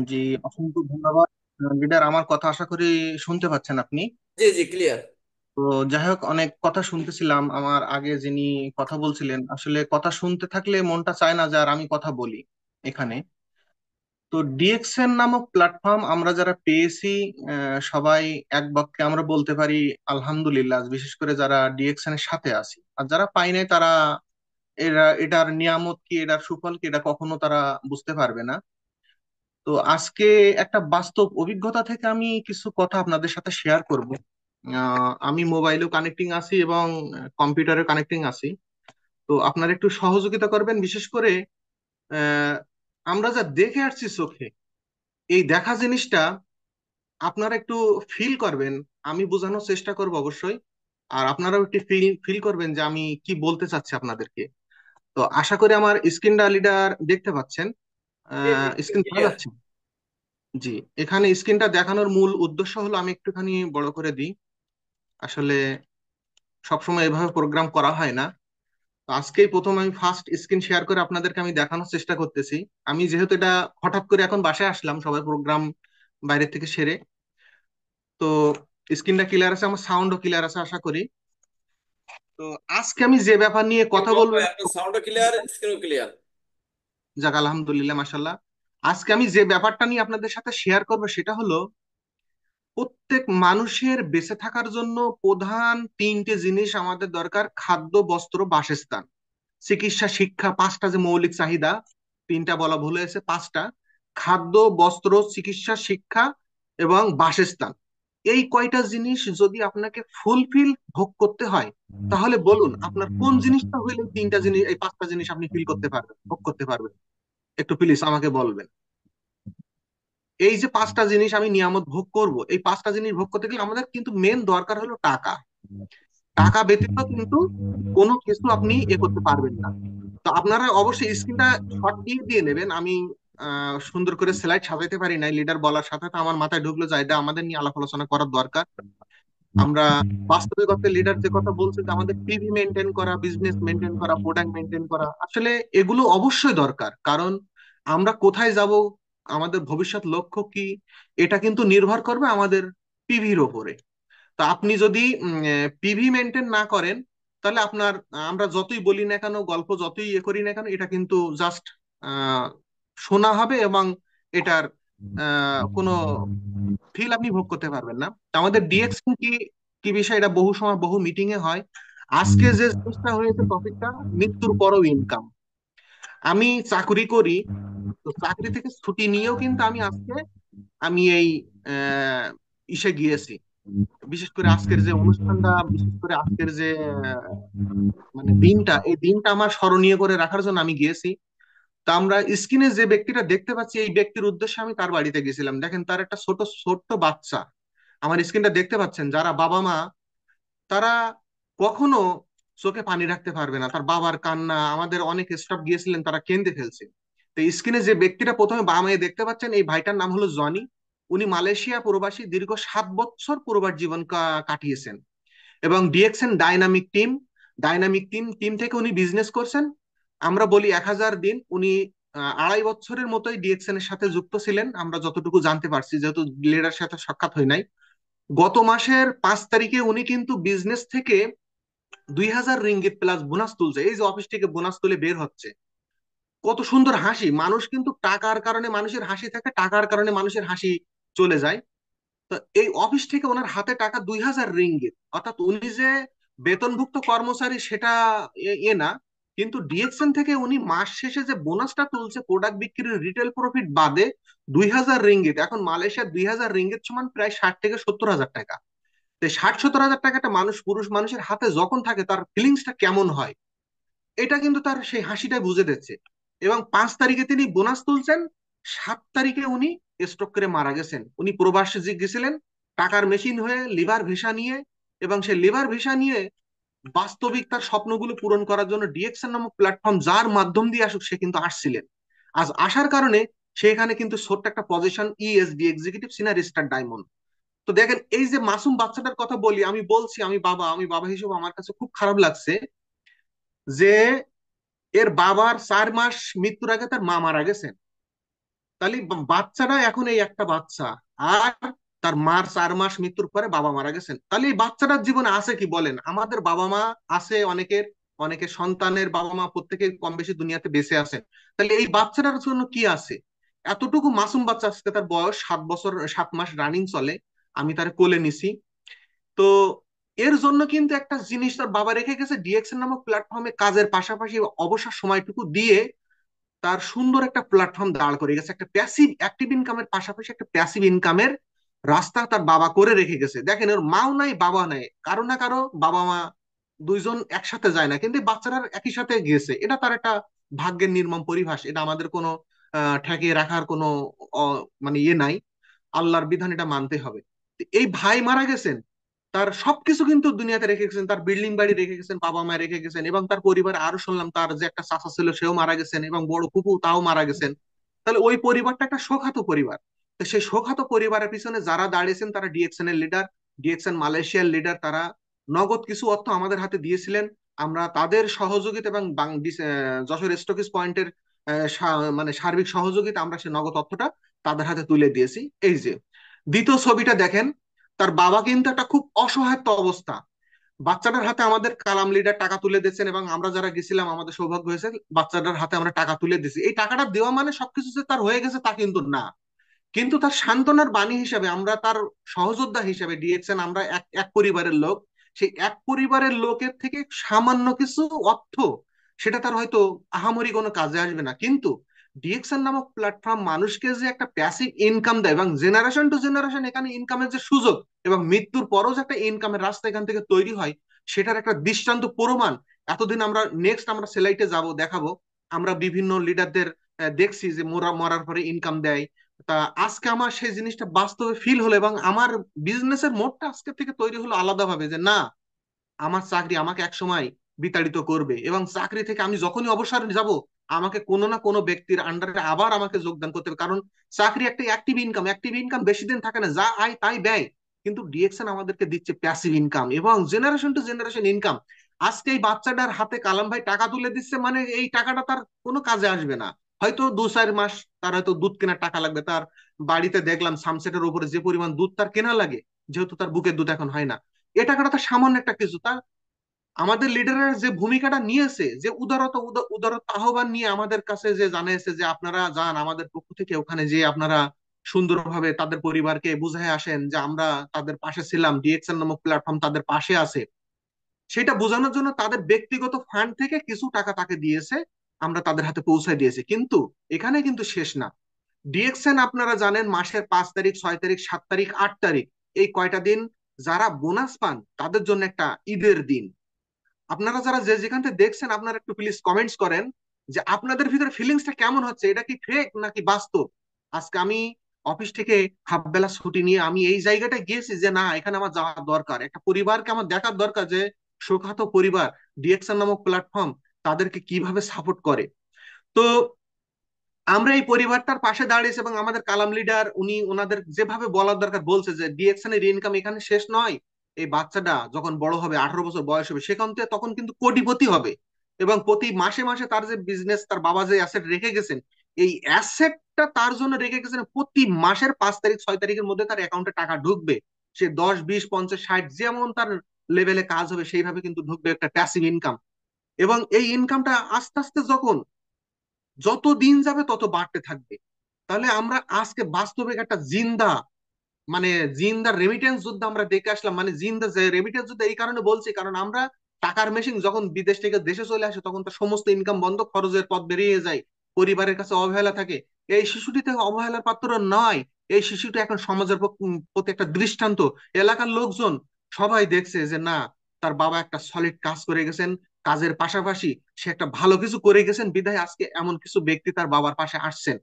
জি, অসংখ্য ধন্যবাদ। লিডার, আমার কথা আশা করি শুনতে পাচ্ছেন আপনি। জি জি, ক্লিয়ার। তো যাই হোক, অনেক কথা শুনতেছিলাম। আমার আগে যিনি কথা বলছিলেন, আসলে কথা শুনতে থাকলে মনটা চায় না যে আর আমি কথা বলি এখানে। তো ডিএক্সএন নামক প্ল্যাটফর্ম আমরা যারা পেয়েছি, সবাই এক বাক্যে আমরা বলতে পারি আলহামদুলিল্লাহ। বিশেষ করে যারা ডিএক্সএন এর সাথে আছি, আর যারা পাই নাই তারা এটার নিয়ামত কি, এটার সুফল কি, এটা কখনো তারা বুঝতে পারবে না। তো আজকে একটা বাস্তব অভিজ্ঞতা থেকে আমি কিছু কথা আপনাদের সাথে শেয়ার করব। আমি মোবাইলেও কানেক্টিং আছি এবং কম্পিউটারে কানেক্টিং আছি। তো আপনারা একটু সহযোগিতা করবেন, বিশেষ করে আহ, আমরা যা দেখে আসছি চোখে, এই দেখা জিনিসটা আপনারা একটু ফিল করবেন। আমি বোঝানোর চেষ্টা করব অবশ্যই, আর আপনারাও একটু ফিল ফিল করবেন যে আমি কি বলতে চাচ্ছি আপনাদেরকে। তো আশা করি আমার স্ক্রিনটা লিডার দেখতে পাচ্ছেন। জি জি, স্ক্রিন দেখা ক্লিয়ার। যাচ্ছে? জি। এখানে স্ক্রিনটা দেখানোর মূল উদ্দেশ্য হলো, আমি একটুখানি বড় করে দিই। আসলে সবসময় এভাবে প্রোগ্রাম করা হয় না। তো আজকেই প্রথম আমি ফার্স্ট স্ক্রিন শেয়ার করে আপনাদেরকে আমি দেখানোর চেষ্টা করতেছি। আমি যেহেতু এটা হঠাৎ করে এখন বাসায় আসলাম, সবাই প্রোগ্রাম বাইরে থেকে সেরে। তো স্ক্রিনটা ক্লিয়ার আছে, আমার সাউন্ডও ক্লিয়ার আছে আশা করি। তো আজকে আমি যে ব্যাপার নিয়ে কথা বলবো, আপনার সাউন্ডও ক্লিয়ার, স্ক্রিনও ক্লিয়ার। যাক আলহামদুলিল্লাহ, মাশাল্লাহ। আজকে আমি যে ব্যাপারটা নিয়ে আপনাদের সাথে শেয়ার করবো সেটা হলো, প্রত্যেক মানুষের বেঁচে থাকার জন্য প্রধান তিনটে জিনিস আমাদের দরকার: খাদ্য, বস্ত্র, বাসস্থান। চিকিৎসা, শিক্ষা, পাঁচটা যে মৌলিক চাহিদা, তিনটা বলা ভুল হয়েছে, পাঁচটা: খাদ্য, বস্ত্র, চিকিৎসা, শিক্ষা এবং বাসস্থান। এই কয়টা জিনিস যদি আপনাকে ফুলফিল ভোগ করতে হয়, তাহলে বলুন আপনার কোন জিনিসটা হইলে এই তিনটা জিনিস, এই পাঁচটা জিনিস আপনি ফিল করতে পারবেন, ভোগ করতে পারবেন? একটু প্লিজ আমাকে বলবেন। এই যে পাঁচটা জিনিস আমি নিয়ামত ভোগ করব, এই পাঁচটা জিনিস ভোগ করতে গেলে আমাদের কিন্তু মেন দরকার হলো টাকা। টাকা ব্যতীত কিন্তু কোনো কিছু আপনি করতে পারবেন না। তো আপনারা অবশ্যই স্ক্রিনটা শর্ট দিয়ে দিয়ে নেবেন। আমি সুন্দর করে স্লাইড সাজাইতে পারি নাই, লিডার বলার সাথে তো আমার মাথায় ঢুকলো যে এটা আমাদের নিয়ে আলাপ আলোচনা করার দরকার। আমরা বাস্তবিক অর্থে লিডার যে কথা বলছে যে আমাদের পিভি মেনটেন করা, বিজনেস মেনটেন করা, প্রোডাক্ট মেনটেন করা, আসলে এগুলো অবশ্যই দরকার। কারণ আমরা কোথায় যাব, আমাদের ভবিষ্যৎ লক্ষ্য কি, এটা কিন্তু নির্ভর করবে আমাদের পিভির ওপরে। তো আপনি যদি পিভি মেনটেন না করেন, তাহলে আপনার, আমরা যতই বলি না কেন, গল্প যতই করি না কেন, এটা কিন্তু জাস্ট শোনা হবে এবং এটার কোনো ফিল আপনি ভোগ করতে পারবেন না। তো আমাদের ডিএক্সএন কি, কি বিষয়, এটা বহু সময় বহু মিটিং এ হয়। আজকে যে জিনিসটা হয়েছে টপিকটা, মৃত্যুর পরও ইনকাম। আমি চাকরি করি, তো চাকরি থেকে ছুটি নিয়েও কিন্তু আমি আজকে আমি এই আহ, ইসে গিয়েছি। বিশেষ করে আজকের যে অনুষ্ঠানটা, বিশেষ করে আজকের যে মানে দিনটা, এই দিনটা আমার স্মরণীয় করে রাখার জন্য আমি গিয়েছি। তা আমরা স্ক্রিনে যে ব্যক্তিটা দেখতে পাচ্ছি, এই ব্যক্তির উদ্দেশ্যে আমি তার বাড়িতে গেছিলাম। দেখেন, তার একটা ছোট ছোট্ট বাচ্চা, আমার স্ক্রিনটা দেখতে পাচ্ছেন, যারা বাবা মা, তারা কখনো চোখে পানি রাখতে পারবে না। তার বাবার কান্না, আমাদের অনেক স্টাফ গিয়েছিলেন, তারা কেঁদে ফেলছে। তো স্ক্রিনে যে ব্যক্তিটা প্রথমে বাবা মায়ে দেখতে পাচ্ছেন, এই ভাইটার নাম হলো জনি। উনি মালয়েশিয়া প্রবাসী, দীর্ঘ 7 বছর প্রবাস জীবন কাটিয়েছেন। এবং DXN dynamic team, dynamic team team থেকে উনি বিজনেস করছেন। আমরা বলি 1000 দিন। উনি 2.5 বছরের মতোই ডিএক্সএন এর সাথে যুক্ত ছিলেন, আমরা যতটুকু জানতে পারছি, যেহেতু লিডার সাথে সাক্ষাৎ হয় নাই। গত মাসের 5 তারিখে উনি কিন্তু বিজনেস থেকে 2000 রিঙ্গিত প্লাস বোনাস তুলছে। এই যে অফিস থেকে বোনাস তুলে বের হচ্ছে, কত সুন্দর হাসি! মানুষ কিন্তু টাকার কারণে মানুষের হাসি থাকে, টাকার কারণে মানুষের হাসি চলে যায়। তো এই অফিস থেকে ওনার হাতে টাকা 2000 রিঙ্গিত, অর্থাৎ উনি যে বেতনভুক্ত কর্মচারী সেটা না, কিন্তু ডিএক্সএন থেকে উনি মাস শেষে যে বোনাসটা তুলছে প্রোডাক্ট বিক্রির রিটেল প্রফিট বাদে, 2000 রিঙ্গিত। এখন মালয়েশিয়ার 2000 রিঙ্গিত সমান প্রায় 60 থেকে 70 হাজার টাকা। তো 60-70 হাজার টাকাটা মানুষ, পুরুষ মানুষের হাতে যখন থাকে, তার ফিলিংসটা কেমন হয়, এটা কিন্তু তার সেই হাসিটাই বুঝে দিচ্ছে। এবং 5 তারিখে তিনি বোনাস তুলছেন, 7 তারিখে উনি স্ট্রোক করে মারা গেছেন। উনি প্রবাসে গেছিলেন টাকার মেশিন হয়ে, লিভার ভিসা নিয়ে। এবং সেই লিভার ভিসা নিয়ে বাস্তবিক তার স্বপ্নগুলো পূরণ করার জন্য ডিএক্সএন নামক প্ল্যাটফর্ম, যার মাধ্যম দিয়ে আসুক, সে কিন্তু আসছিলেন। আজ আসার কারণে সেখানে কিন্তু ছোট্ট একটা position, ESD, executive senior star diamond. তো দেখেন, এই যে মাসুম বাচ্চাটার কথা বলি, আমি বলছি আমি বাবা হিসেবে আমার কাছে খুব খারাপ লাগছে যে এর বাবার 4 মাস মৃত্যুর আগে তার মা মারা গেছেন। তাহলে বাচ্চাটা এখন এই একটা বাচ্চা, আর তার মার 4 মাস মৃত্যুর পরে বাবা মারা গেছেন, তাহলে এই বাচ্চাটার জীবনে আছে কি বলেন? আমাদের বাবা মা আছে অনেকের, অনেকের সন্তানের বাবা মা প্রত্যেকে কম বেশি দুনিয়াতে বেঁচে আছেন, তাহলে এই বাচ্চাটার জন্য কি আছে? এতটুকু মাসুম বাচ্চা, আজকে তার বয়স 7 বছর 7 মাস রানিং চলে, আমি তার কোলে নিছি। তো এর জন্য কিন্তু একটা জিনিস তার বাবা রেখে গেছে, ডিএক্সএন নামক প্ল্যাটফর্মে কাজের পাশাপাশি অবসর সময়টুকু দিয়ে তার সুন্দর একটা প্ল্যাটফর্ম দাঁড় করে গেছে, একটা প্যাসিভ অ্যাক্টিভ ইনকামের পাশাপাশি একটা প্যাসিভ ইনকামের রাস্তা তার বাবা করে রেখে গেছে। দেখেন, ওর মাও নাই বাবা নাই, কারো না কারো বাবা মা দুইজন একসাথে যায় না, কিন্তু এই বাচ্চারা একই সাথে গেছে, এটা তার একটা ভাগ্যের নির্মম পরিহাস। এটা আমাদের কোনো ঠেকিয়ে রাখার কোনো মানে ইয়ে নাই, আল্লাহর বিধান, এটা মানতে হবে। তো এই ভাই মারা গেছেন, তার সবকিছু কিন্তু দুনিয়াতে রেখে গেছেন, তার বিল্ডিং বাড়ি রেখে গেছেন, বাবা মা রেখে গেছেন, এবং তার পরিবার আরো শুনলাম তার যে একটা চাচা ছিল সেও মারা গেছেন, এবং বড় ফুপু তাও মারা গেছেন। তাহলে ওই পরিবারটা একটা শোকাহত পরিবার। তো সেই শোকাহত পরিবারের পিছনে যারা দাঁড়িয়েছেন তারা ডিএক্সএন এর লিডার, ডিএক্সএন মালয়েশিয়ার লিডার, তারা নগদ কিছু অর্থ আমাদের হাতে দিয়েছিলেন। আমরা তাদের সহযোগিতা এবং যশোর স্টকিস পয়েন্টের মানে সার্বিক সহযোগিতা, আমরা সেই নগদ অর্থটা তাদের হাতে তুলে দিয়েছি। এই যে দ্বিতীয় ছবিটা দেখেন, তার বাবা কিন্তু একটা খুব অসহায় অবস্থা, বাচ্চাটার হাতে আমাদের কালাম লিডার টাকা তুলে দিচ্ছেন, এবং আমরা যারা গেছিলাম আমাদের সৌভাগ্য হয়েছে বাচ্চাটার হাতে আমরা টাকা তুলে দিছি। এই টাকাটা দেওয়া মানে সবকিছু যে তার হয়ে গেছে তা কিন্তু না, কিন্তু তার সান্ত্বনার বাণী হিসাবে আমরা তার সহযোদ্ধা হিসাবে ডিএক্সএন, আমরা এক এক পরিবারের লোক, সেই এক পরিবারের লোকের থেকে সামান্য কিছু অর্থ, সেটা তার হয়তো আহামরি কোনো কাজে আসবে না, কিন্তু ডিএক্সএন নামক প্ল্যাটফর্ম মানুষকে যে একটা প্যাসিভ ইনকাম দেয়, এবং জেনারেশন টু জেনারেশন এখানে ইনকামের যে সুযোগ, এবং মৃত্যুর পরও যে একটা ইনকামের রাস্তা এখান থেকে তৈরি হয়, সেটার একটা দৃষ্টান্ত প্রমাণ। এতদিন আমরা নেক্সট আমরা সেলাইটে যাব, দেখাবো আমরা বিভিন্ন লিডারদের দেখছি যে মরার পরে ইনকাম দেয়। তা আজকে আমার সেই জিনিসটা বাস্তবে ফিল হলো, এবং আমার বিজনেসের মোডটা আজকে থেকে তৈরি হলো আলাদাভাবে, যে না, আমার চাকরি আমাকে একসময় বিতাড়িত করবে, এবং চাকরি থেকে আমি যখনই অবসর যাব আমাকে কোনো না কোনো ব্যক্তির আন্ডারে আবার আমাকে যোগদান করতে হবে, কারণ চাকরি একটা অ্যাক্টিভ ইনকাম, অ্যাক্টিভ ইনকাম বেশি দিন থাকে না, যা আয় তাই ব্যয়। কিন্তু ডিএক্সএন আমাদেরকে দিচ্ছে প্যাসিভ ইনকাম এবং জেনারেশন টু জেনারেশন ইনকাম। আজকে এই বাচ্চাটার হাতে কালাম ভাই টাকা তুলে দিচ্ছে, মানে এই টাকাটা তার কোনো কাজে আসবে না, হয়তো 2-4 মাস তার হয়তো দুধ কেনার টাকা লাগবে। তার বাড়িতে দেখলাম সামসেটের উপরে যে পরিমাণ দুধ তার কেনা লাগে, যেহেতু তার বুকের দুধ এখন হয় না, এ টাকাটা তার সামান্য একটা কিছু। তার আমাদের লিডারের যে ভূমিকাটা নিয়েছে, যে উদারতা উদারতা আহ্বান নিয়ে আমাদের কাছে যে জানিয়েছে যে আপনারা যান আমাদের পক্ষ থেকে ওখানে, যে আপনারা সুন্দরভাবে তাদের পরিবারকে বুঝায় আসেন যে আমরা তাদের পাশে ছিলাম, ডিএক্সএল নামক প্ল্যাটফর্ম তাদের পাশে আছে, সেটা বোঝানোর জন্য তাদের ব্যক্তিগত ফান্ড থেকে কিছু টাকা তাকে দিয়েছে, আমরা তাদের হাতে পৌঁছায় দিয়েছি। কিন্তু এখানে কিন্তু শেষ না। ডিএক্সএন আপনারা জানেন মাসের 5 তারিখ, 6 তারিখ, 7 তারিখ, 8 তারিখ, এই কয়টা দিন যারা বোনাস পান তাদের জন্য একটা ঈদের দিন। আপনারা যারা যে যেখান থেকে দেখছেন, আপনারা একটু প্লিজ কমেন্টস করেন যে আপনাদের ভিতরে ফিলিংসটা কেমন হচ্ছে, এটা কি ফেক নাকি বাস্তব। আজকে আমি অফিস থেকে হাফ বেলা ছুটি নিয়ে আমি এই জায়গাটায় গিয়েছি, যে না, এখানে আমার যাওয়া দরকার, একটা পরিবারকে আমার দেখার দরকার, যে শোকাহত পরিবার ডিএক্সএন নামক প্ল্যাটফর্ম তাদেরকে কিভাবে সাপোর্ট করে। তো আমরা এই পরিবারটার পাশে দাঁড়িয়েছি, এবং আমাদের কালাম লিডার উনি ওনাদের যেভাবে বলার দরকার বলছে, যে ডিএক্সএন এর ইনকাম এখানে শেষ নয়, এই বাচ্চাটা যখন বড় হবে 18 বছর বয়স হবে সেখান থেকে তখন কিন্তু কোটিপতি হবে, এবং প্রতি মাসে মাসে তার যে বিজনেস, তার বাবা যে অ্যাসেট রেখে গেছেন, এই অ্যাসেটটা তার জন্য রেখে গেছেন, প্রতি মাসের 5 তারিখ 6 তারিখের মধ্যে তার অ্যাকাউন্টে টাকা ঢুকবে। সে 10, 20, 50, 60 যেমন তার লেভেলে কাজ হবে সেইভাবে কিন্তু ঢুকবে একটা প্যাসিভ ইনকাম। এবং এই ইনকামটা আস্তে আস্তে যখন যত দিন যাবে তত বাড়তে থাকবে। তাহলে আমরা আজকে বাস্তবে একটা জিন্দা, মানে জিন্দা রেমিটেন্স যুদ্ধ আমরা দেখে আসলাম, মানে জিন্দা যে রেমিটেন্স যুদ্ধ এই কারণে বলছি, কারণ আমরা টাকার মেশিন যখন বিদেশ থেকে দেশে চলে আসে তখন তার সমস্ত ইনকাম বন্ধ, খরচের পথ বেরিয়ে যায়, পরিবারের কাছে অবহেলা থাকে। এই শিশুটি থেকে অবহেলার পাত্র নয়, এই শিশুটি এখন সমাজের প্রতি একটা দৃষ্টান্ত। এলাকার লোকজন সবাই দেখছে যে না, তার বাবা একটা সলিড কাজ করে গেছেন, কাজের পাশাপাশি সে একটা ভালো কিছু করে গেছেন, বিধায় আজকে এমন কিছু ব্যক্তি তার বাবার পাশে আসছেন।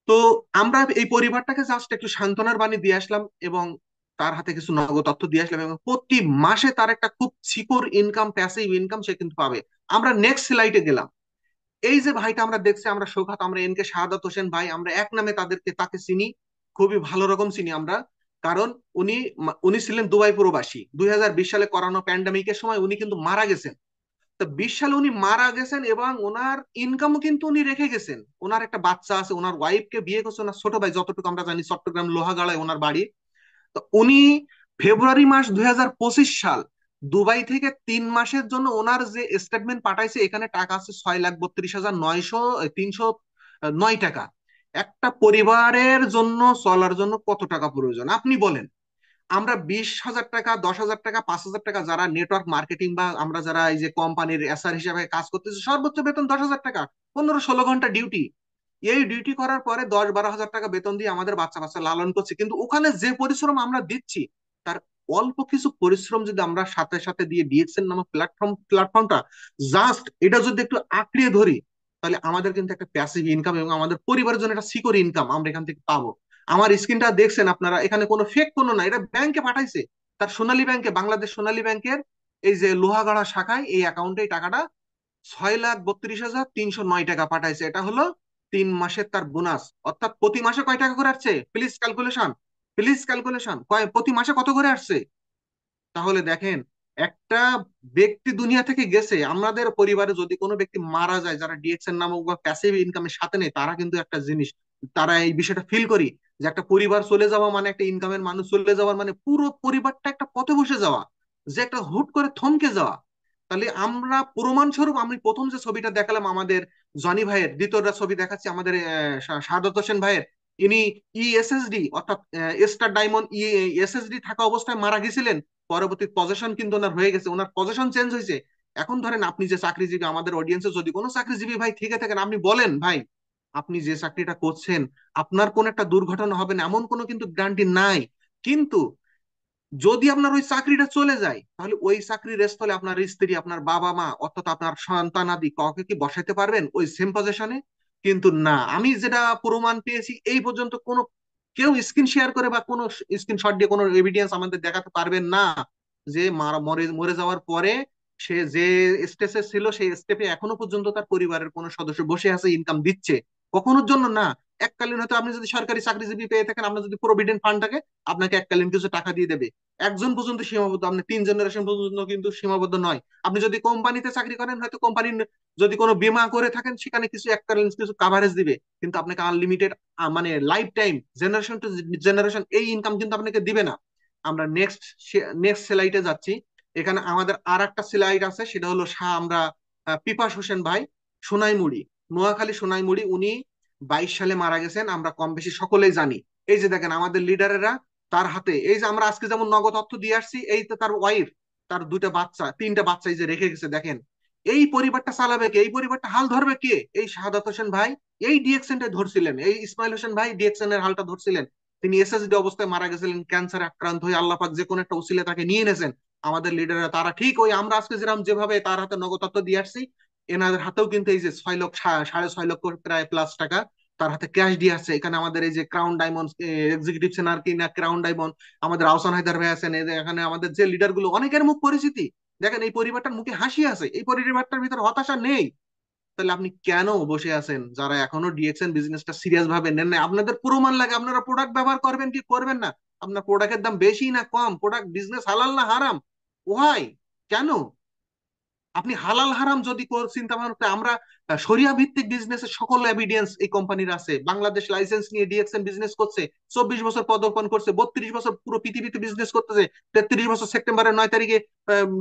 তো আমরা এই পরিবারটাকে জাস্ট একটু সান্ত্বনার বাণী দিয়ে আসলাম, এবং তার হাতে কিছু নগদ তথ্য দিয়ে আসলাম, এবং প্রতি মাসে তার একটা খুব সিকিউর ইনকাম, প্যাসিভ ইনকাম সে কিন্তু পাবে। আমরা নেক্সট স্লাইডে গেলাম, এই যে ভাইটা আমরা দেখছি, আমরা শোকাত, আমরা এনকে শাহাদাত হোসেন ভাই, আমরা এক নামে তাকে চিনি, খুবই ভালো রকম চিনি আমরা। কারণ উনি ছিলেন দুবাই প্রবাসী, 2020 সালে করোনা প্যান্ডামিকের সময় উনি কিন্তু মারা গেছেন। তো 20 সালে উনি মারা গেছেন এবং ওনার ইনকামও কিন্তু উনি রেখে গেছেন। ওনার একটা বাচ্চা আছে, ওনার ওয়াইফকে বিয়ে করছে ওনার ছোট ভাই, যতটুকু আমরা জানি চট্টগ্রাম লোহাগাড়ায় ওনার বাড়ি। তো উনি ফেব্রুয়ারি মাস 2025 সাল দুবাই থেকে 3 মাসের জন্য ওনার যে স্টেটমেন্ট পাঠাইছে, এখানে টাকা আছে 6,32,900 309 টাকা। একটা পরিবারের জন্য চলার জন্য কত টাকা প্রয়োজন আপনি বলেন? আমরা 20,000 টাকা, 10,000 টাকা, 5,000 টাকা, যারা নেটওয়ার্ক মার্কেটিং বা আমরা যারা এই যে কোম্পানির এসআর হিসেবে কাজ করতেছি, সর্বোচ্চ বেতন 10,000 টাকা, 15-16 ঘন্টা ডিউটি। এই ডিউটি করার পরে 10-12 হাজার টাকা বেতন দিয়ে আমাদের বাচ্চা বাচ্চা লালন করছে, কিন্তু ওখানে যে পরিশ্রম আমরা দিচ্ছি তার অল্প কিছু পরিশ্রম যদি আমরা সাথে সাথে দিয়ে ডিএক্সএন নামক প্ল্যাটফর্মটা জাস্ট এটা যদি একটু আঁকড়িয়ে ধরি, তাহলে আমাদের কিন্তু একটা প্যাসিভ ইনকাম এবং আমাদের পরিবারের জন্য একটা সিকিউর ইনকাম আমরা এখান থেকে পাবো। আমার স্ক্রিনটা দেখছেন আপনারা, এখানে কোনো ফেক কোনো না, এটা ব্যাংকে পাঠাইছে, তার সোনালী ব্যাংকে, বাংলাদেশ সোনালী ব্যাংকের এই যে লোহাগাড়া শাখায় এই অ্যাকাউন্টে এই টাকাটা 6,32,309 টাকা পাঠাইছে। এটা হলো 3 মাসের তার বোনাস, অর্থাৎ প্রতি মাসে কয় টাকা করে আসছে? প্লিজ ক্যালকুলেশন, প্লিজ ক্যালকুলেশন, কয় প্রতি মাসে কত করে আসছে? তাহলে দেখেন, একটা ব্যক্তি দুনিয়া থেকে গেছে, আমাদের পরিবারে যদি কোনো ব্যক্তি মারা যায় যারা ডিএক্সএন নামক বা প্যাসিভ ইনকামের সাথে নেই, তারা কিন্তু একটা জিনিস, তারা এই বিষয়টা ফিল করি যে একটা পরিবার চলে যাওয়া মানে, একটা ইনকামের মানুষ চলে যাওয়ার মানে পুরো পরিবারটা একটা পথে বসে যাওয়া, যে একটা হুট করে থমকে যাওয়া। তাহলে আমরা প্রমাণ স্বরূপ, আমি প্রথম যে ছবিটা দেখালাম আমাদের জনি ভাইয়ের, দ্বিতীয়টা ছবি দেখাচ্ছি আমাদের শাহাদত হোসেন ভাইয়ের, ইনি ইএসএসডি অর্থাৎ স্টার ডায়মন্ড ইএসএসডি থাকা অবস্থায় মারা গেছিলেন। পরবর্তী পজিশন কিন্তু ওনার হয়ে গেছে, ওনার পজিশন চেঞ্জ হয়েছে। এখন ধরেন আপনি যে চাকরিজীবী, আমাদের অডিয়েন্সে যদি কোনো চাকরিজীবী ভাই থেকে থাকেন, আপনি বলেন ভাই, আপনি যে চাকরিটা করছেন আপনার কোন একটা দুর্ঘটনা হবে না এমন কোনো কিন্তু গ্যারান্টি নাই। কিন্তু যদি আপনার ওই চাকরিটা চলে যায়, তাহলে ওই চাকরির স্থলে আপনার স্ত্রী, আপনার বাবা মা, অর্থাৎ আপনার সন্তানাদি কাউকে কি বসাইতে পারবেন ওই সেম পজিশনে? কিন্তু না। আমি যেটা প্রমাণ পেয়েছি এই পর্যন্ত কোনো কেউ স্ক্রিন শেয়ার করে বা কোনো স্ক্রিনশট দিয়ে কোনো এভিডেন্স আমাদের দেখাতে পারবেন না যে মরে মরে যাওয়ার পরে সে যে স্টেজে ছিল সেই স্টেপে এখনো পর্যন্ত তার পরিবারের কোনো সদস্য বসে আছে, ইনকাম দিচ্ছে। কখনোর জন্য না। এককালীন হয়তো আপনি যদি সরকারি চাকরিজীবী পেয়ে থাকেন, আপনার যদি প্রভিডেন্ট ফান্ড থাকে, আপনাকে এককালীন কিছু টাকা দিয়ে দেবে। একজন পর্যন্ত সীমাবদ্ধ, আপনি 3 জেনারেশন পর্যন্ত কিন্তু সীমাবদ্ধ নয়। আপনি যদি কোম্পানিতে চাকরি করেন, হয়তো কোম্পানির যদি কোনো বীমা করে থাকেন, সেখানে কিছু এককালীন কিছু কাভারেজ দিবে, কিন্তু আপনাকে আনলিমিটেড মানে life time generation to generation এই ইনকাম কিন্তু আপনাকে দিবে না। আমরা নেক্সট নেক্সট স্লাইডে যাচ্ছি। এখানে আমাদের আর একটা স্লাইড আছে, সেটা হলো আমরা পিপাস হোসেন ভাই, সোনাইমুড়ি, নোয়াখালী সোনাইমুড়ি, উনি 22 সালে মারা গেছেন, আমরা কম বেশি সকলেই জানি। এই যে দেখেন আমাদের লিডারেরা, তার হাতে এই যে আমরা আজকে যেমন নগদ অর্থ দিয়ে আসছি, এই তো তার ওয়াইফ, তার 2টা বাচ্চা 3টা বাচ্চা এই যে রেখে গেছে দেখেন। এই পরিবারটা চালাবে কে? এই পরিবারটা হাল ধরবে কে? এই শাহাদাত হোসেন ভাই এই ডিএক্সএনটা ধরছিলেন, এই ইসমাইল হোসেন ভাই ডিএক্সএন এর হালটা ধরছিলেন। তিনি এসএসডি অবস্থায় মারা গেছিলেন, ক্যান্সারে আক্রান্ত হয়ে আল্লাহ পাক যে কোনো একটা উসিলে তাকে নিয়ে এনেছেন। আমাদের লিডাররা তারা ঠিক ওই আমরা আজকে যেরকম যেভাবে তার হাতে নগদ অর্থ দিয়ে আসছি, এনাদের হাতেও কিন্তু এই যে 6 লক্ষ, 6.5 লক্ষ প্রায় প্লাস টাকা তার হাতে ক্যাশ দিয়ে আসছে। এখানে আমাদের এই যে ক্রাউন ডায়মন্ড এক্সিকিউটিভ সেনার কিনা ক্রাউন ডায়মন্ড, আমাদের আহসান হায়দার ভাই আছেন, এখানে আমাদের যে লিডার গুলো অনেকের মুখ পরিচিতি, দেখেন এই পরিবারটার মুখে হাসি আছে, এই পরিবারটার ভিতরে হতাশা নেই। তাহলে আপনি কেন বসে আছেন? যারা এখনো ডিএক্সএন বিজনেসটা সিরিয়াস ভাবে নেন না, আপনাদের প্রমাণ লাগে, আপনারা প্রোডাক্ট ব্যবহার করবেন কি করবেন না, আপনার প্রোডাক্টের দাম বেশি না কম, প্রোডাক্ট বিজনেস হালাল না হারাম, ওয়াই, কেন? আপনি হালাল হারাম যদি চিন্তা ভাবনা করেন, আমরা শরিয়া ভিত্তিক বিজনেসের সকল এভিডেন্স এই কোম্পানির আছে। বাংলাদেশ লাইসেন্স নিয়ে ডিএক্সএন বিজনেস করছে, 24 বছর পদার্পণ করছে, 32 বছর পুরো পৃথিবীতে বিজনেস করতেছে, 33 বছর সেপ্টেম্বরের 9 তারিখে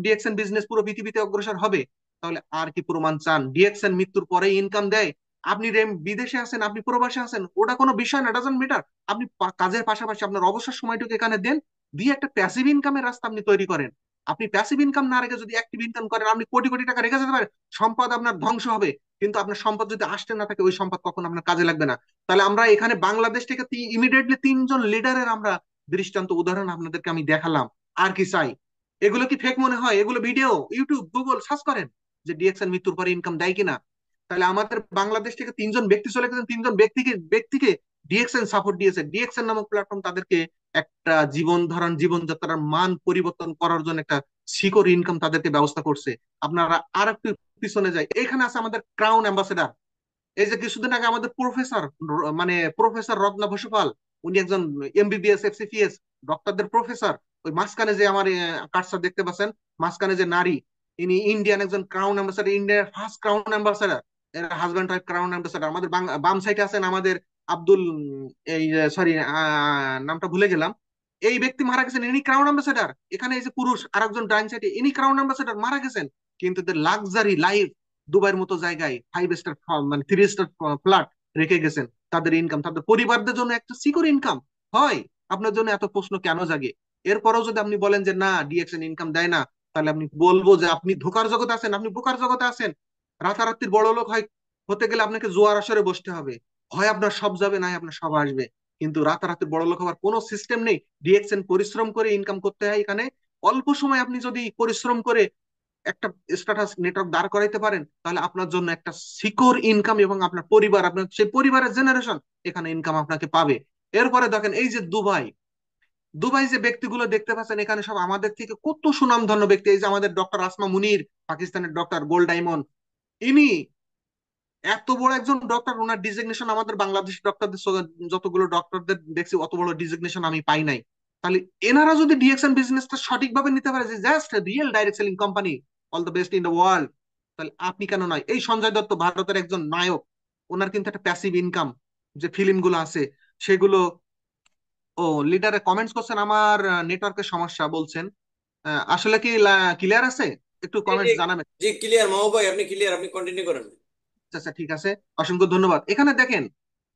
ডিএক্সএন বিজনেস পুরো পৃথিবীতে অগ্রসর হবে। তাহলে আর কি প্রমাণ চান? ডিএক্সএন মৃত্যুর পরে ইনকাম দেয়। আপনি বিদেশে আছেন, আপনি প্রবাসে আছেন, ওটা কোনো বিষয় না, ডাজন্ট ম্যাটার। আপনি কাজের পাশাপাশি আপনার অবসর সময়টুকু এখানে দেন, দিয়ে একটা প্যাসিভ ইনকামের রাস্তা আপনি তৈরি করেন। আপনি প্যাসিভ ইনকাম না রেখে যদি অ্যাক্টিভ ইনকাম করেন, আপনি কোটি কোটি টাকা রেখে যেতে পারেন, সম্পদ আপনার ধ্বংস হবে, কিন্তু আপনার সম্পদ যদি আসতে না থাকে, ওই সম্পদ কখন আপনার কাজে লাগবে না। তাহলে আমরা এখানে বাংলাদেশ থেকে ইমিডিয়েটলি 3 জন লিডারের আমরা দৃষ্টান্ত উদাহরণ আপনাদেরকে আমি দেখালাম। আর কি চাই? এগুলো কি ফেক মনে হয়? এগুলো ভিডিও, ইউটিউব গুগল সার্চ করেন যে ডিএক্সএন মৃত্যুর পরে ইনকাম দেয় কিনা। তাহলে আমাদের বাংলাদেশ থেকে 3 জন ব্যক্তি চলে গেছেন, 3 জন ব্যক্তিকে ব্যক্তিকে ডিএক্সএন সাপোর্ট দিয়েছে, ডিএক্সএন নামক প্ল্যাটফর্ম তাদেরকে একটা জীবন ধারণ জীবনযাত্রার মান পরিবর্তন করার জন্য একটা শিকড় ইনকাম তাদেরকে ব্যবস্থা করছে। আপনারা আর একটু পিছনে যাই, এখানে আছে আমাদের ক্রাউন অ্যাম্বাসেডার। এই যে কিছুদিন আগে আমাদের প্রফেসর, মানে প্রফেসর রত্না বসুপাল, উনি একজন এমবিবিএস এফসিপিএস ডক্টরদের প্রফেসর। ওই মাঝখানে যে আমার কার্সার দেখতে পাচ্ছেন, মাঝখানে যে নারী, ইনি ইন্ডিয়ান একজন ক্রাউন অ্যাম্বাসাডার, ইন্ডিয়ার ফার্স্ট ক্রাউন অ্যাম্বাসাডার। এরা হাজব্যান্ড ওয়াইফ ক্রাউন অ্যাম্বাসাডার। আমাদের বাম সাইডে আছেন আমাদের আব্দুল, এই সরি নামটা ভুলে গেলাম। এই ব্যক্তি মারা গেছেন, ইনি ক্রাউন অ্যাম্বাসাডার। এখানে এই যে পুরুষ আরেকজন ডাইন সাইডে, ইনি ক্রাউন অ্যাম্বাসাডার, মারা গেছেন। কিন্তু লাক্সারি লাইফ, দুবাইয়ের মতো জায়গায় 5 স্টার, মানে 3 স্টার ফ্ল্যাট রেখে গেছেন। তাদের ইনকাম, তাদের পরিবারদের জন্য একটা সিকিউর ইনকাম হয়। আপনার জন্য এত প্রশ্ন কেন জাগে? এরপরেও যদি আপনি বলেন যে না, ডিএক্সএন ইনকাম দেয় না, তাহলে আপনি বলবো যে আপনি ধোকার জগতে আছেন, আপনি বোকার জগতে আছেন। রাতারাতির বড় লোক হয় হতে গেলে আপনাকে জোয়ার আসরে বসতে হবে। হয় আপনার সব যাবে, নাই আপনার সব আসবে। কিন্তু রাতারাতির বড় লোক হওয়ার কোনো সিস্টেম নেই। ডিএক্সএন পরিশ্রম করে ইনকাম করতে হয় এখানে। অল্প সময় আপনি যদি পরিশ্রম করে একটা স্ট্যাটাস নেটওয়ার্ক দাঁড় করাইতে পারেন, তাহলে আপনার জন্য একটা সিকিউর ইনকাম, এবং আপনার পরিবার, আপনার সেই পরিবারের জেনারেশন এখানে ইনকাম আপনাকে পাবে। এরপরে দেখেন এই যে দুবাই, দুবাই যে ব্যক্তিগুলো দেখতে পাচ্ছেন এখানে, সব আমাদের থেকে কত সুনামধন্য ব্যক্তি। এই যে আমাদের ডক্টর আসমা মুনির, পাকিস্তানের ডক্টর, গোল্ড ডায়মন্ড। ইনি এত বড় একজন ডক্টর, ওনার ডিজিগনেশন আমাদের বাংলাদেশ ডক্টরদের যতগুলো ডক্টরদের দেখছি অত বড় ডিজিগনেশন আমি পাই নাই। তাহলে এনারা যদি ডিএক্সএন বিজনেসটা সঠিকভাবে নিতে পারে, যে just real direct selling company, all the best in the world, তাহলে আপনি কেন নয়? এই সঞ্জয় দত্ত ভারতের একজন নায়ক, ওনার কিন্তু একটা প্যাসিভ ইনকাম, যে ফিল্মগুলো আছে সেগুলো। ও, লিডারে কমেন্টস করছেন আমার নেটওয়ার্কের সমস্যা বলছেন। আসলে কি ক্লিয়ার আছে? একটু জি জি কমেন্টস জানাবেন। জি, ক্লিয়ার মাহবুব ভাই, আপনি ক্লিয়ার, আপনি কন্টিনিউ করেন। আচ্ছা আচ্ছা, ঠিক আছে। অসংখ্য ধন্যবাদ। এখানে দেখেন,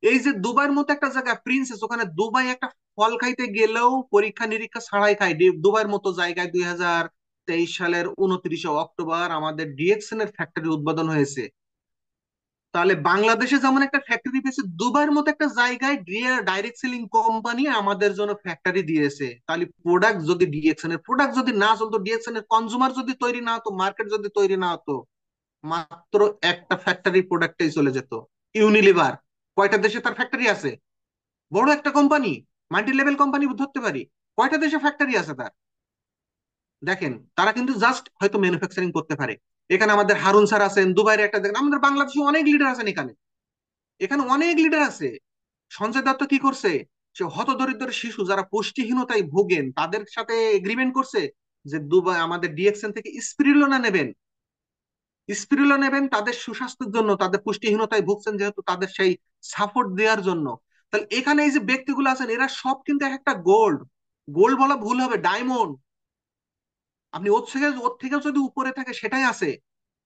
এই যে দুবাইয়ের মতো একটা জায়গা প্রিন্সেস, ওখানে দুবাই একটা ফল খাইতে গেলেও পরীক্ষা নিরীক্ষা ছাড়াই খায়। দুবাইয়ের মতো জায়গায় 2023 সালের 29শে অক্টোবর আমাদের ডিএক্সএন এর ফ্যাক্টরি উদ্বোধন হয়েছে। তাহলে বাংলাদেশে যেমন একটা ফ্যাক্টরি পেয়েছে, দুবাইয়ের মতো একটা জায়গায় ডাইরেক্ট সেলিং কোম্পানি আমাদের জন্য ফ্যাক্টরি দিয়েছে। তাহলে প্রোডাক্ট যদি ডিএক্সএন এর প্রোডাক্ট যদি না চলতো, ডিএক্সএন এর কনজুমার যদি তৈরি না হতো, মার্কেট যদি তৈরি না হতো, মাত্র একটা ফ্যাক্টরি প্রোডাক্টেই চলে যেত। ইউনিলিভার, কয়টা দেশে তার ফ্যাক্টরি আছে? বড় একটা কোম্পানি, মাল্টি লেভেল কোম্পানি ধরতে পারি। কয়টা দেশে ফ্যাক্টরি আছে তার? দেখেন, তারা কিন্তু জাস্ট হয়তো ম্যানুফ্যাকচারিং করতে পারে। এখানে আমাদের হারুন স্যার আছেন, দুবাইয়ের একটা দেখেন। আমাদের বাংলাদেশে অনেক লিডার আছেন এখানে, এখানে অনেক লিডার আছে। সঞ্জয় দত্ত কি করছে? সে হতদরিদ্র শিশু যারা পুষ্টিহীনতায় ভোগেন তাদের সাথে এগ্রিমেন্ট করছে যে দুবাই আমাদের ডিএক্সএন থেকে স্পিরুলিনা নেবেন, স্পিরুলিনা নেবেন তাদের সুস্বাস্থ্যের জন্য, তাদের পুষ্টিহীনতায় ভুগছেন যেহেতু, তাদের সেই সাপোর্ট দেওয়ার জন্য। তাহলে এখানে এই যে ব্যক্তিগুলো আছেন, এরা সব কিন্তু এক একটা গোল্ড, গোল্ড বলা ভুল হবে, ডায়মন্ড। আপনি ওর থেকে যদি উপরে থাকে সেটাই আছে।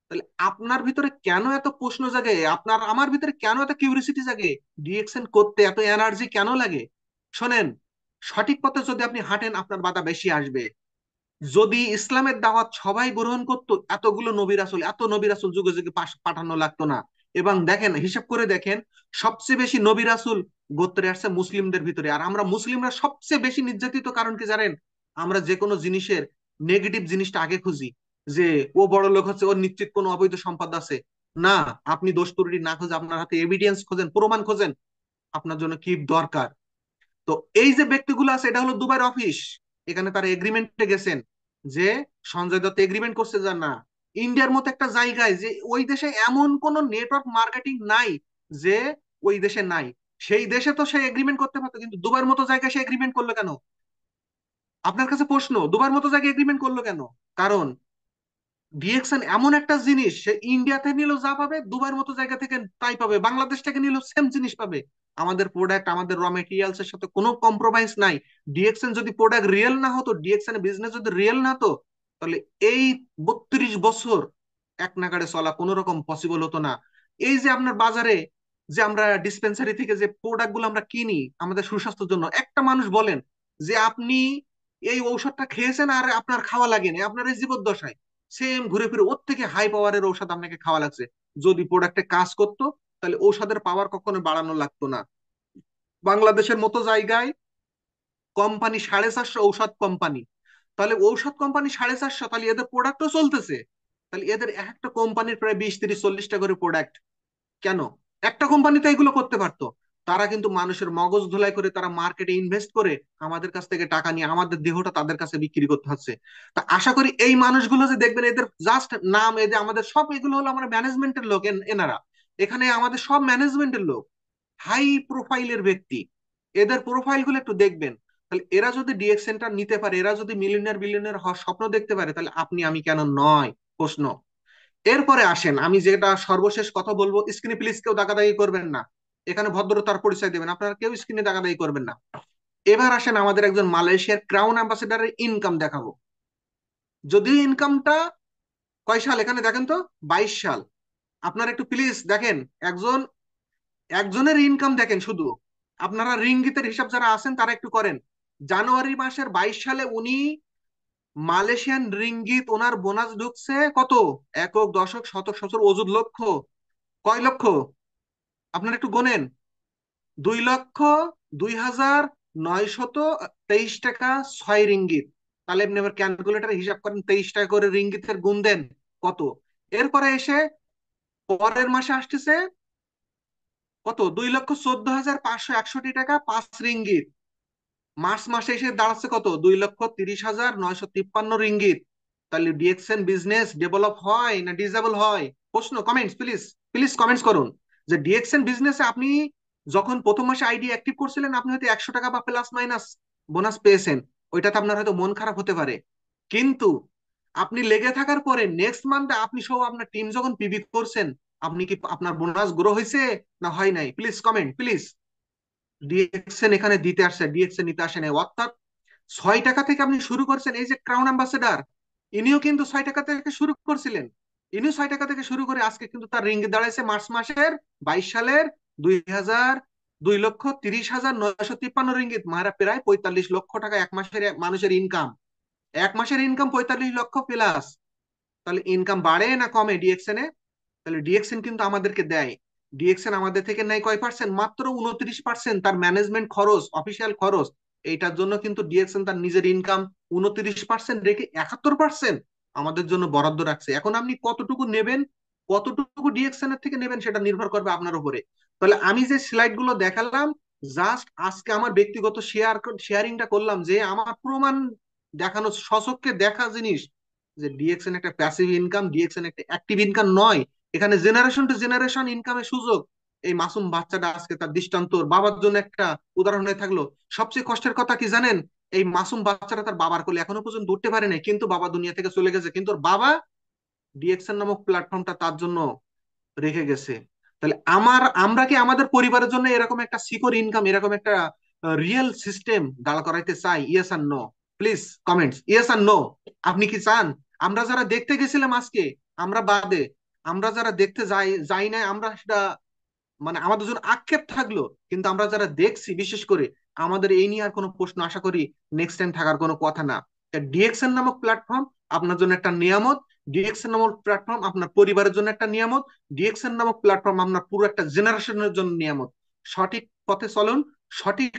তাহলে আপনার ভিতরে কেন এত প্রশ্ন জাগে? আপনার আমার ভিতরে কেন এত কিউরিসিটি জাগে? ডিএক্সএন করতে এত এনার্জি কেন লাগে? শোনেন, সঠিক পথে যদি আপনি হাঁটেন আপনার বাধা বেশি আসবে। যদি ইসলামের দাওয়াত সবাই গ্রহণ করতো, এতগুলো নবী রাসূল, এত নবী রাসূল যুগে যুগে পাঠানো লাগতো না। এবং দেখেন, হিসাব করে দেখেন, সবচেয়ে বেশি নবী রাসূল গোত্রে আসছে মুসলিমদের ভিতরে। আর আমরা মুসলিমরা সবচেয়ে বেশি নির্যাতিত কারণ কি জানেন? আমরা যে কোনো জিনিসের নেগেটিভ জিনিসটা আগে খুঁজি, যে ও বড় লোক হচ্ছে, ওর নিশ্চিত কোনো অবৈধ সম্পদ আছে। না, আপনি দোষ ত্রুটি না খুঁজে আপনার হাতে এভিডেন্স খোঁজেন, প্রমাণ খোঁজেন, আপনার জন্য কি দরকার। তো এই যে ব্যক্তিগুলো আছে, এটা হলো দুবাইয়ের অফিস। এখানে তারা এগ্রিমেন্টে গেছেন যে সঞ্জয় দত্ত এগ্রিমেন্ট করছে যে না, ইন্ডিয়ার মতো একটা জায়গায়, যে ওই দেশে এমন কোন নেটওয়ার্ক মার্কেটিং নাই যে ওই দেশে নাই, সেই দেশে তো সে এগ্রিমেন্ট করতে পারতো, কিন্তু দুবাইয়ের মতো জায়গায় সে এগ্রিমেন্ট করলো কেন? আপনার কাছে প্রশ্ন, দুবাইয়ের মতো জায়গায় এগ্রিমেন্ট করলো কেন? কারণ ডিএক্সএন এমন একটা জিনিস, সে ইন্ডিয়াতে নিলেও যা পাবে, দুবাইয়ের মতো জায়গা থেকে তাই পাবে, বাংলাদেশ থেকে নিলেও সেম জিনিস পাবে। আমাদের প্রোডাক্ট, আমাদের র মেটেরিয়ালস এর সাথে কোনো কম্প্রোমাইজ নাই। ডিএক্সএন যদি প্রোডাক্ট রিয়েল না হতো, ডিএক্সএন বিজনেস যদি রিয়েল না হতো, তাহলে এই 32 বছর এক নাগাড়ে চলা কোনো রকম পসিবল হতো না। এই যে আপনার বাজারে যে আমরা ডিসপেন্সারি থেকে যে প্রোডাক্ট গুলো আমরা কিনি আমাদের সুস্বাস্থ্যের জন্য, একটা মানুষ বলেন যে আপনি এই ঔষধটা খেয়েছেন আর আপনার খাওয়া লাগেনি, আপনার এই জীবদ্দশায় সেম ঘুরে ফিরে ওর থেকে হাই পাওয়ারের ঔষধ আপনাকে খাওয়া লাগছে। যদি প্রোডাক্টে কাজ করতো, তাহলে ঔষধের পাওয়ার কখনো বাড়ানো লাগতো না। বাংলাদেশের মতো জায়গায় কোম্পানি 450 ঔষধ কোম্পানি, তাহলে ঔষধ কোম্পানি 450, তাহলে এদের প্রোডাক্টও চলতেছে। তাহলে এদের একটা কোম্পানির প্রায় 20, 30, 40টা করে প্রোডাক্ট। কেন? একটা কোম্পানি তো এগুলো করতে পারতো। তারা কিন্তু মানুষের মগজ ধোলাই করে, তারা মার্কেটে ইনভেস্ট করে আমাদের কাছ থেকে টাকা নিয়ে আমাদের দেহটা তাদের কাছে বিক্রি করতে হচ্ছে। তা আশা করি এই মানুষগুলো যে দেখবেন, এদের জাস্ট নাম, এই যে আমাদের সব এগুলো হলো আমরা ম্যানেজমেন্টের লোক, এনারা এখানে আমাদের সব ম্যানেজমেন্টের লোক, হাই প্রোফাইলের ব্যক্তি। এদের প্রোফাইল গুলো একটু দেখবেন। তাহলে এরা যদি ডিএক্স সেন্টার নিতে পারে, এরা যদি মিলিয়নার বিলিয়নার হওয়ার স্বপ্ন দেখতে পারে, তাহলে আপনি আমি কেন নয়? প্রশ্ন। এরপরে আসেন, আমি যেটা সর্বশেষ কথা বলবো, স্ক্রিনে প্লিজ কেউ দাগাদাগি করবেন না। এখানে ভদ্রতার পরিচয় দেবেন, আপনারা কেউ স্ক্রিনে দাগাদাগি করবেন না। এবার আসেন আমাদের একজন মালয়েশিয়ার ক্রাউন অ্যাম্বাসেডারের ইনকাম দেখাবো। যদিও ইনকামটা কয় সাল এখানে দেখেন তো, 22 সাল। আপনারা একটু প্লিজ দেখেন, একজন একজনের ইনকাম দেখেন শুধু। আপনারা রিঙ্গিতের হিসাব যারা আছেন তারা একটু করেন। জানুয়ারি মাসের 22 সালে উনি মালয়েশিয়ান রিঙ্গিত, ওনার বোনাস ঢুকছে কত, একক দশক শতক সচর অযুত লক্ষ, কয় লক্ষ আপনারা একটু গোনেন। 2,02,923 টাকা 6 রিঙ্গিত। তাহলে আপনি এবার ক্যালকুলেটার হিসাব করেন, 23 টাকা করে রিঙ্গিতের গুণ দেন কত। এরপরে এসে পরের মাসে আসতেছে কত, 2,14,561 টাকা 5 রিঙ্গিত। মার্চ মাসে এসে দাঁড়াচ্ছে কত, 2,30,953 রিঙ্গিত। তাহলে ডিএক্সএন বিজনেস ডেভেলপ হয় না ডিসেবল হয়? প্রশ্ন, কমেন্টস প্লিজ, প্লিজ কমেন্টস করুন। যে ডিএক্সএন বিজনেসে আপনি যখন প্রথম মাসে আইডি অ্যাক্টিভ করছিলেন, আপনি হয়তো 100 টাকা বা প্লাস মাইনাস বোনাস পেয়েছেন, ওইটাতে আপনার হয়তো মন খারাপ হতে পারে। কিন্তু আপনি লেগে থাকার পরে নেক্সট মান্থে আপনি সহ আপনার টিম যখন পিবি করছেন, আপনি কি আপনার বোনাস গ্রো হয়েছে না হয় নাই? Please comment please. ডিএক্সএন এখানে দিতে আসছে, ডিএক্সএন নিতে আসে নাই। অর্থাৎ 6 টাকা থেকে আপনি শুরু করছেন। এই যে ক্রাউন অ্যাম্বাসেডার, ইনিও কিন্তু 6 টাকা থেকে শুরু করছিলেন। ইনিও 6 টাকা থেকে শুরু করে আজকে কিন্তু তার রিঙ্গিত দাঁড়াইছে মার্চ মাসের 22 সালের 2,30,953 রিঙ্গিত, মারা প্রায় 45 লক্ষ টাকা এক মাসের মানুষের ইনকাম। এক মাসের ইনকাম 45 লক্ষ প্লাস। তাহলে ইনকাম বাড়ে না কমে ডিএক্সএন এ? তাহলে ডিএক্সএন কিন্তু আমাদেরকে দেয়। ডিএক্সএন আমাদের থেকে নেয় কয় পার্সেন্ট? মাত্র 29%। তার ম্যানেজমেন্ট খরচ, অফিসিয়াল খরচ, এইটার জন্য কিন্তু ডিএক্সএন তার নিজের ইনকাম 29% রেখে 71% আমাদের জন্য বরাদ্দ রাখছে। এখন আপনি কতটুকু নেবেন, কতটুকু ডিএক্সএন এর থেকে নেবেন, সেটা নির্ভর করবে আপনার উপরে। তাহলে আমি যে স্লাইড গুলো দেখালাম, জাস্ট আজকে আমার ব্যক্তিগত শেয়ারিংটা করলাম, যে আমার প্রমাণ দেখানো, সচক্ষে দেখা জিনিস, যে ডিএক্সএন একটা প্যাসিভ ইনকাম, ডিএক্সএন একটা অ্যাক্টিভ ইনকাম নয়। এখানে জেনারেশন টু জেনারেশন ইনকামের সুযোগ। এই মাসুম বাচ্চাটা আজকে তার দৃষ্টান্ত বাবার জন্য একটা উদাহরণ হয়ে থাকলো। সবচেয়ে কষ্টের কথা কি জানেন? এই মাসুম বাচ্চাটা তার বাবার কোলে এখনো পর্যন্ত উঠতে পারে নাই, কিন্তু বাবা দুনিয়া থেকে চলে গেছে, কিন্তু ওর বাবা ডিএক্সএন নামক প্ল্যাটফর্মটা তার জন্য রেখে গেছে। তাহলে আমরা কি আমাদের পরিবারের জন্য এরকম একটা সিকিউর ইনকাম, এরকম একটা রিয়েল সিস্টেম দাঁড় করাইতে চাই? ইয়েস আর নো? প্লিজ কমেন্টস, ইয়েস আর নো। আপনি কি চান? আমরা যারা দেখতে গেছিলাম আজকে, আমরা বাদে, আমরা যারা দেখতে যাই যাই না, আমরা সেটা মানে আমাদের জন্য আক্ষেপ থাকলো, কিন্তু আমরা যারা দেখছি বিশেষ করে, আমাদের এই নিয়ে আর কোনো প্রশ্ন আশা করি নেক্সট টাইম থাকার কোনো কথা না। ডিএক্সএন নামক প্ল্যাটফর্ম আপনার জন্য একটা নিয়ামত। ডিএক্সএন নামক প্ল্যাটফর্ম আপনার পরিবারের জন্য একটা নিয়ামত। ডিএক্সএন নামক প্ল্যাটফর্ম আপনার পুরো একটা জেনারেশনের জন্য নিয়ামত। সঠিক পথে চলুন, সঠিক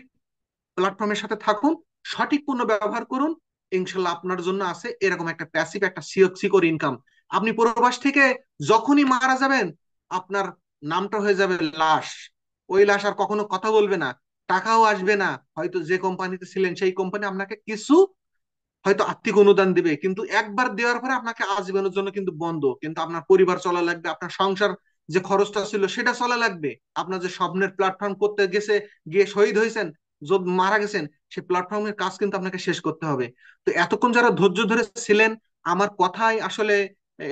প্ল্যাটফর্মের সাথে থাকুন, সঠিক পণ্য ব্যবহার করুন। ইনশাল্লাহ আপনার জন্য আছে এরকম একটা প্যাসিভ, একটা সিকিউর ইনকাম। আপনি প্রবাস থেকে যখনই মারা যাবেন, আপনার নামটা হয়ে যাবে লাশ। ওই লাশ আর কখনো কথা বলবে না, টাকাও আসবে না। হয়তো যে কোম্পানিতে ছিলেন সেই কোম্পানি আপনাকে কিছু হয়তো আর্থিক অনুদান দিবে, কিন্তু একবার দেওয়ার পরে আপনাকে আজীবনের জন্য কিন্তু বন্ধ। কিন্তু আপনার পরিবার চলা লাগবে, আপনার সংসার যে খরচটা ছিল সেটা চলা লাগবে। আপনার যে স্বপ্নের প্ল্যাটফর্ম করতে গেছে, গিয়ে শহীদ হয়েছেন, মারা গেছেন, সেই প্ল্যাটফর্মের কাজ কিন্তু আপনাকে শেষ করতে হবে। তো এতক্ষণ যারা ধৈর্য ধরে ছিলেন, আমার কথাই আসলে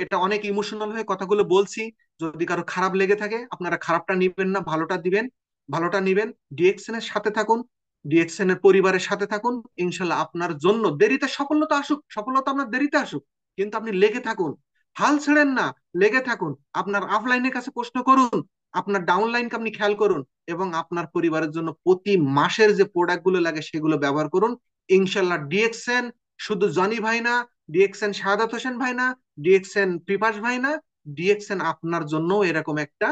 এটা অনেক ইমোশনাল হয়ে কথাগুলো বলছি। যদি কারো খারাপ লেগে থাকে, আপনারা খারাপটা নিবেন না, ভালোটা দিবেন, ভালোটা নিবেন। ডিএক্সএন এর সাথে থাকুন, ডিএক্সএন এর পরিবারের সাথে থাকুন। ইনশাল্লাহ আপনার জন্য দেরিতে সফলতা আসুক, সফলতা আপনার দেরিতে আসুক, কিন্তু আপনি লেগে থাকুন, হাল ছেড়েন না, লেগে থাকুন। আপনার অফলাইনের কাছে প্রশ্ন করুন, আপনার ডাউনলাইনকে আপনি খেয়াল করুন, এবং আপনার পরিবারের জন্য প্রতি মাসের যে প্রোডাক্ট গুলো লাগে সেগুলো ব্যবহার করুন। ইনশাল্লাহ ডিএক্সএন শুধু জনি ভাই না, ডিএক্সএন শাহাদাত হোসেন ভাই না, ডিএক্সএন পিপাস ভাই না, ডিএক্সএন আপনার জন্য এরকম একটা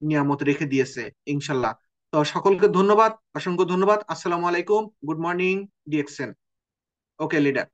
নিয়ামত রেখে দিয়েছে ইনশাল্লাহ। তো সকলকে ধন্যবাদ, অসংখ্য ধন্যবাদ। আসসালামু আলাইকুম, গুড মর্নিং ডিএক্সএন। ওকে লিডার।